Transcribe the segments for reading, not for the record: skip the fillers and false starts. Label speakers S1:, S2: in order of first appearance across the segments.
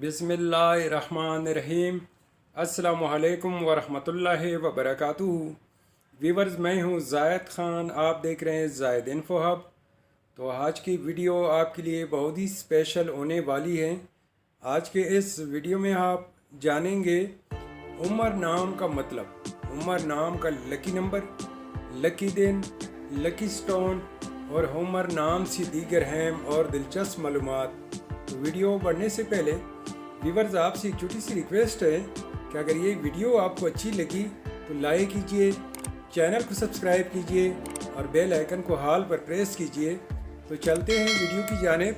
S1: बिस्मिल्लाहिर्रहमानिर्रहीम। अस्सलामुअलैकुम वरहमतुल्लाहि वबरकातुहू। व्यूवर्स, मैं हूँ ज़ायद ख़ान, आप देख रहे हैं ज़ायद इन्फो हब। तो आज की वीडियो आपके लिए बहुत ही स्पेशल होने वाली है। आज के इस वीडियो में आप जानेंगे उमर नाम का मतलब, उमर नाम का लकी नंबर, लकी दिन, लकी स्टोन और उमर नाम से दीगर अहम और दिलचस्प मालूमात। तो वीडियो बढ़ने से पहले व्यूवर्स, आपसे एक छोटी सी रिक्वेस्ट है कि अगर ये वीडियो आपको अच्छी लगी तो लाइक कीजिए, चैनल को सब्सक्राइब कीजिए और बेल आइकन को हाल पर प्रेस कीजिए। तो चलते हैं वीडियो की जानिब।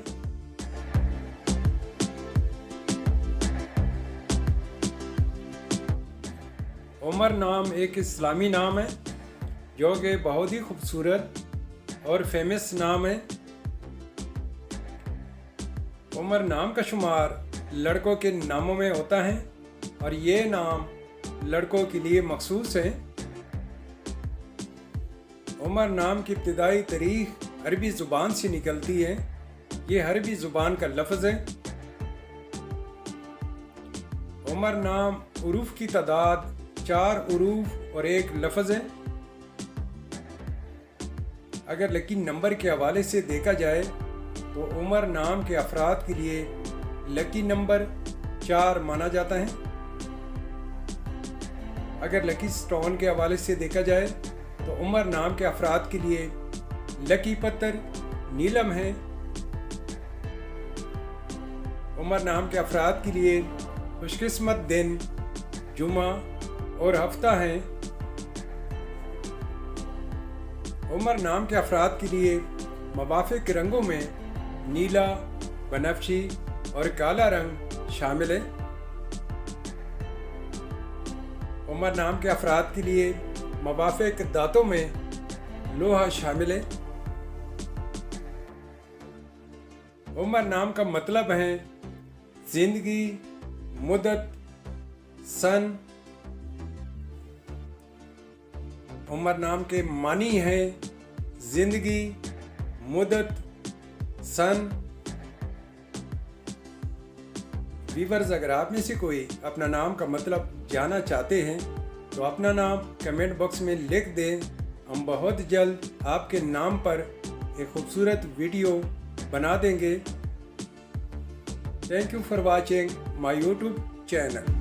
S1: उमर नाम एक इस्लामी नाम है जो कि बहुत ही खूबसूरत और फेमस नाम है। उमर नाम का शुमार लड़कों के नामों में होता है और ये नाम लड़कों के लिए मखसूस है। उमर नाम की इब्तिदाई तारीख अरबी ज़ुबान से निकलती है। ये अरबी ज़ुबान का लफ्ज़ है। उमर नाम उरूफ की तादाद 4 उरूफ और 1 लफ्ज़ है। अगर लकी नंबर के हवाले से देखा जाए तो उमर नाम के अफराद के लिए लकी नंबर 4 माना जाता है। अगर लकी स्टोन के हवाले से देखा जाए तो उमर नाम के अफराद के लिए लकी पत्थर नीलम है। उमर नाम के अफराद के लिए खुशकिस्मत दिन जुमा और हफ्ता है। उमर नाम के अफराद के लिए मुवाफिक रंगों में नीला, बनफशी और काला रंग शामिल है। उमर नाम के अफराद के लिए मुवाफिक दांतों में लोहा शामिल है। उमर नाम का मतलब है जिंदगी, मुद्दत, सन। उमर नाम के मानी है जिंदगी, मुद्दत, सन। व्यूवर्स, अगर आप में से कोई अपना नाम का मतलब जानना चाहते हैं तो अपना नाम कमेंट बॉक्स में लिख दें। हम बहुत जल्द आपके नाम पर एक खूबसूरत वीडियो बना देंगे। Thank you for watching my YouTube channel.